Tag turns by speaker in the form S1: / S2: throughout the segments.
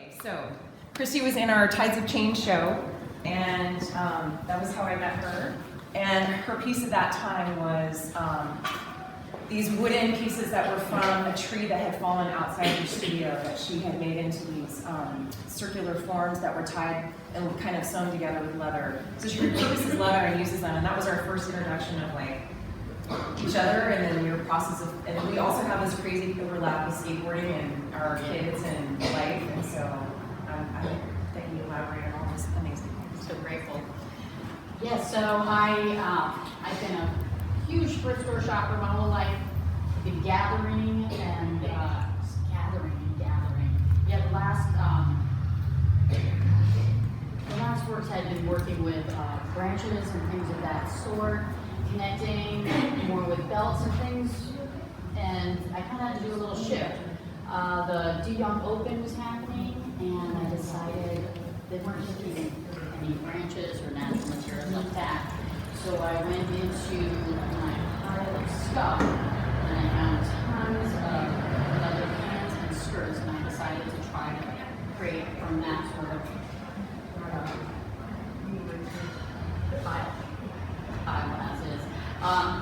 S1: Okay, so Kristie was in our Tides of Change show, and that was how I met her. And her piece at that time was these wooden pieces that were from a tree that had fallen outside her studio that she had made into these circular forms that were tied and kind of sewn together with leather. So she repurposes leather and uses them, and that was our first introduction of like each other, and then your process of, and then we also have this crazy overlap with skateboarding and our kids and life, and so I hope that you elaborate on all this amazing things.
S2: So grateful. Yeah, so I've been a huge thrift store shopper my whole life. Been gathering and gathering. Yeah, the last works I'd been working with branches and things of that sort, connecting more with belts and things, and I kind of had to do a little shift. The De Young Open was happening, and I decided they weren't using any branches or natural materials like that. So I went into my pile of stuff, and I found tons of leather pants and skirts, and I decided to try to create from that sort of pile as is.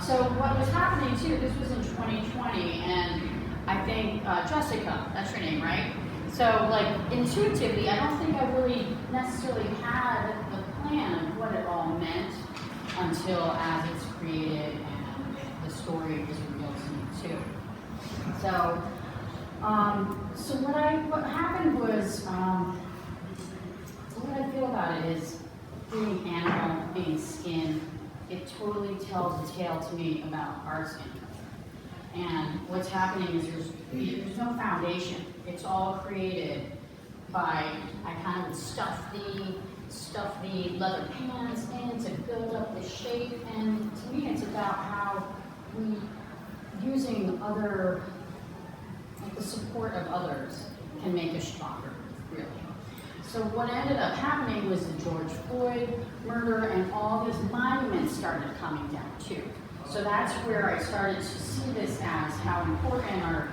S2: So what was happening too, this was in 2020, and I think Jessica, that's your name, right? So like intuitively, I don't think I really necessarily had the plan of what it all meant until as it's created and the story was revealed to me too. So, what happened was, what I feel about it is being animal, being skin, it totally tells a tale to me about our skin. And what's happening is there's no foundation. It's all created by, I kind of stuff the leather pants in to build up the shape. And to me, it's about how we, using other, like the support of others, can make us stronger, really. So what ended up happening was the George Floyd murder, and all these monuments started coming down too. So that's where I started to see this as how important, or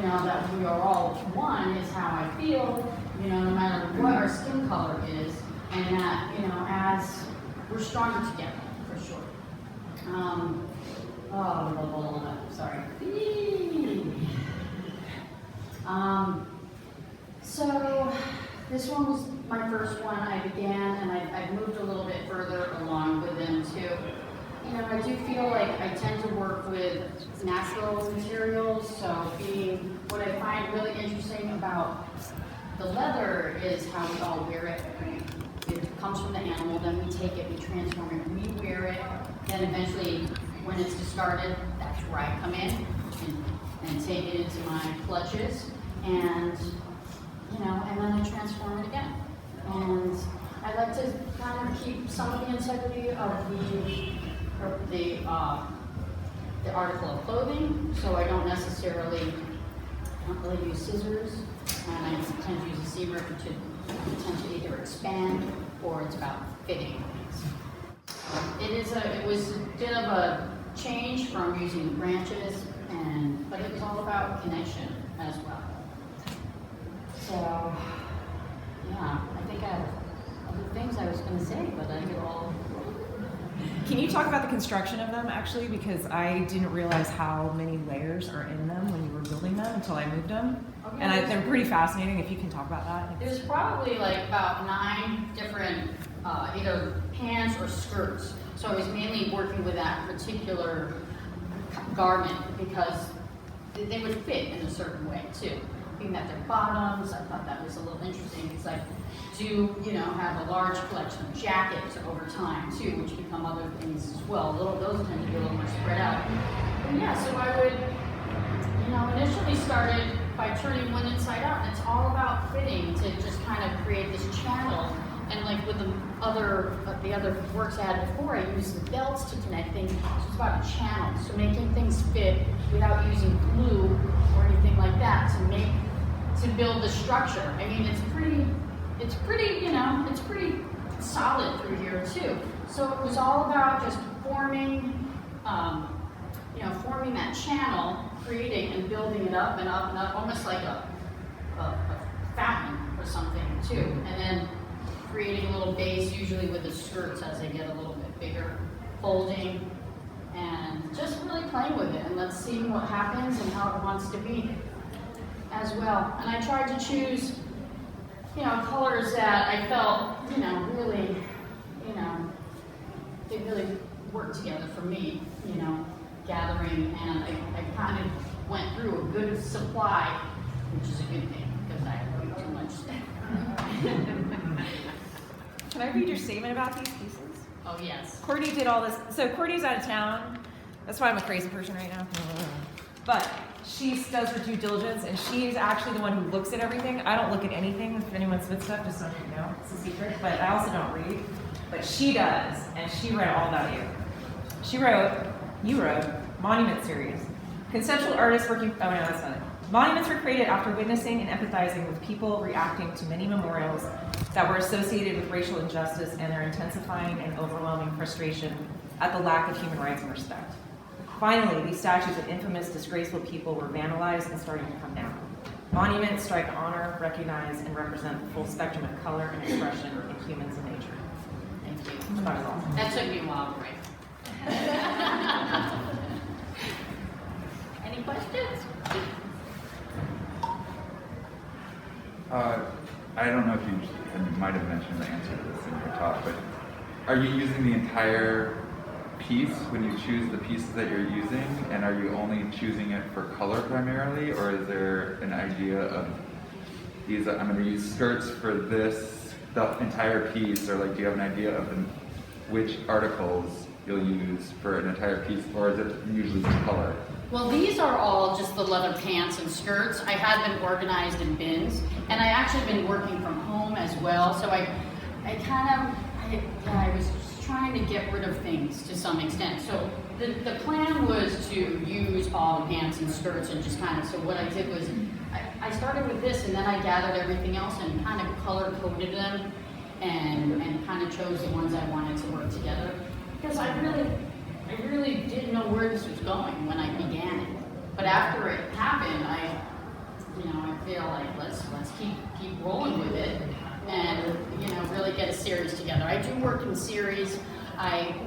S2: that we are all one, is how I feel, no matter what our skin color is, and that as we're stronger together, for sure. Sorry. So this one was my first one. I began, and I've moved a little bit further along with them too. I do feel like I tend to work with natural materials, so what I find really interesting about the leather is how we all wear it. It comes from the animal, then we take it, we transform it, we wear it, then eventually when it's discarded, that's where I come in and take it into my clutches, and and then I transform it again. And I like to kind of keep some of the integrity of the article of clothing, so I don't really use scissors, and I tend to use a seam ripper to potentially either expand or it's about fitting things. It was a bit of a change from using branches, but it was all about connection as well. So yeah, I think I have other things I was going to say, but I could all.
S1: Can you talk about the construction of them, actually? Because I didn't realize how many layers are in them when you were building them until I moved them. Okay. And they're pretty fascinating, if you can talk about that.
S2: There's probably like about 9 different either pants or skirts. So I was mainly working with that particular garment because they would fit in a certain way too. Being that they're bottoms, I thought that was a little interesting because I do, have a large collection of jackets over time too, which become other things as well. Those tend to be a little more spread out. But yeah, so I would, initially started by turning one inside out, and it's all about fitting to just kind of create this channel. And like with the other works I had before, I used the belts to connect things. So it's about a channel, so making things fit without using glue or anything like that to build the structure. I mean, it's pretty, it's pretty solid through here too. So it was all about just forming, forming that channel, creating and building it up and up and up, almost like a fountain or or something too. And then creating a little base, usually with the skirts as they get a little bit bigger, folding, and just really playing with it. And let's see what happens and how it wants to be as well. And I tried to choose, colors that I felt, really, they really work together for me, gathering, and I kind of went through a good supply, which is a good thing, because I have way too much stuff.
S1: Can I read your statement about these pieces?
S2: Oh, yes.
S1: Courtney did all this. So Courtney's out of town. That's why I'm a crazy person right now. But she does her due diligence, and she's actually the one who looks at everything. I don't look at anything. If anyone spits stuff, just so you know, it's a secret. But I also don't read. But she does, and she wrote all about you. You wrote, Monument Series. Conceptual artists working, oh no, that's not it. Monuments were created after witnessing and empathizing with people reacting to many memorials that were associated with racial injustice and their intensifying and overwhelming frustration at the lack of human rights and respect. Finally, these statues of infamous, disgraceful people were vandalized and starting to come down. Monuments strive to honor, recognize, and represent the full spectrum of color and expression in humans and nature.
S2: Thank you.
S1: That was awesome.
S2: That took me a while to write. Any questions?
S3: I don't know if you might have mentioned the answer to this in your talk, but are you using the entire piece when you choose the pieces that you're using, and are you only choosing it for color primarily, or is there an idea of these, I'm going to use skirts for this, the entire piece, or like do you have an idea of which articles you'll use for an entire piece, or is it usually just color?
S2: Well, these are all just the leather pants and skirts. I had them organized in bins, and I actually been working from home as well, so I was just trying to get rid of things to some extent. So the plan was to use all the pants and skirts and just kind of, so what I did was, I started with this, and then I gathered everything else and kind of color-coded them and kind of chose the ones I wanted to work together. Because I really didn't know where this was going when I began it. But after it happened, I feel like let's keep rolling with it and really get a series together. I do work in series.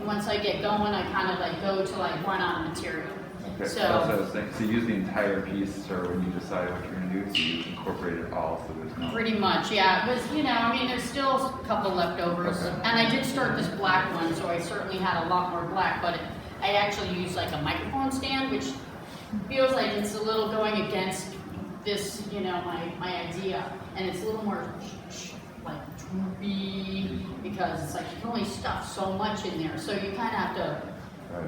S2: Once I get going, I kind of like go to like run out of material.
S3: Okay,
S2: So
S3: that's what I was saying. So you use the entire piece, or when you decide what you're going to do, so you incorporate it all, so there's no...
S2: pretty much, yeah. It was, there's still a couple leftovers.
S3: Okay.
S2: And I did start this black one, so I certainly had a lot more black, but I actually used like a microphone stand, which feels like it's a little going against this, my idea. And it's a little more like droopy, because it's like you can only stuff so much in there. So you kind of have to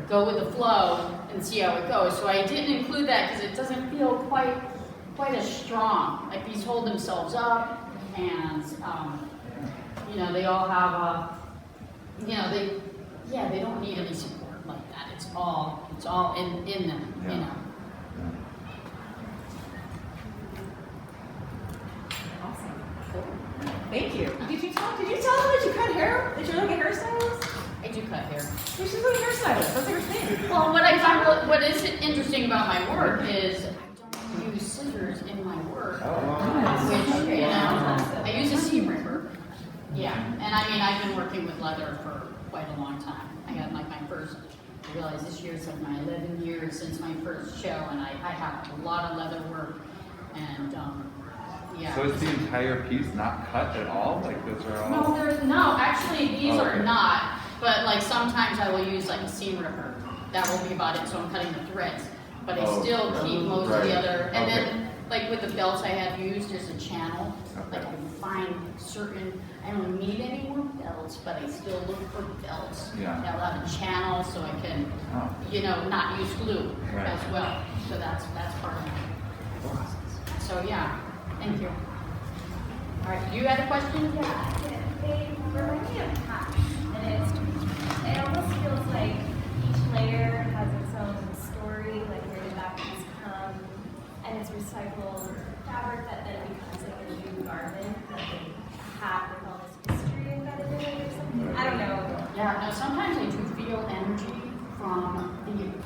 S2: go with the flow and see how it goes. So I didn't include that because it doesn't feel quite as strong. Like these hold themselves up, and they all have they don't need any support like that. It's all in them,
S3: Yeah.
S1: Awesome. Thank you. Did you tell them that you cut hair? That you're like a hairstylist?
S2: I do cut hair.
S1: She's like a hairstylist. That's your thing.
S2: Well, what is interesting about my work is I don't use scissors in my work. Which, I use a seam ripper. Yeah, and I've been working with leather for quite a long time. I got like my first, I realized this year's like my 11 years since my first show, and I have a lot of leather work, and yeah.
S3: So is the entire piece not cut at all? Like those are all...
S2: No, actually these are not, but like sometimes I will use like a seam ripper. That will be about it, so I'm cutting the threads. But I still keep most of the other, and then like with the belts I have used, there's a channel. Like I find certain, I don't need any more belts, but I still look for belts that will have a channel so I can, not use glue as well. So that's part of my process. So yeah, thank you. All right, you had a question?
S4: Yeah, they remind me of hats, and it almost feels like each layer has its own story, like where the backings come, and it's recycled fabric that then becomes like a new garment, like a hat with all this history embedded in it or something. I don't know.
S2: Yeah, no, sometimes I do feel energy from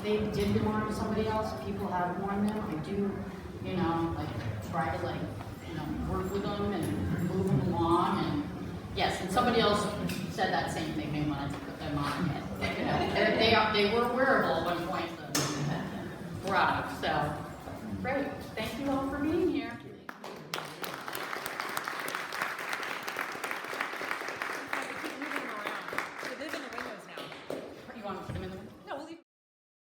S2: they did belong to somebody else. People have worn them. I do, like try to like you know, work with them and move them along. And yes, and somebody else said that same thing. They wanted to put them on it. You know, they were wearable at one point, the product. So great. Thank you all for being here.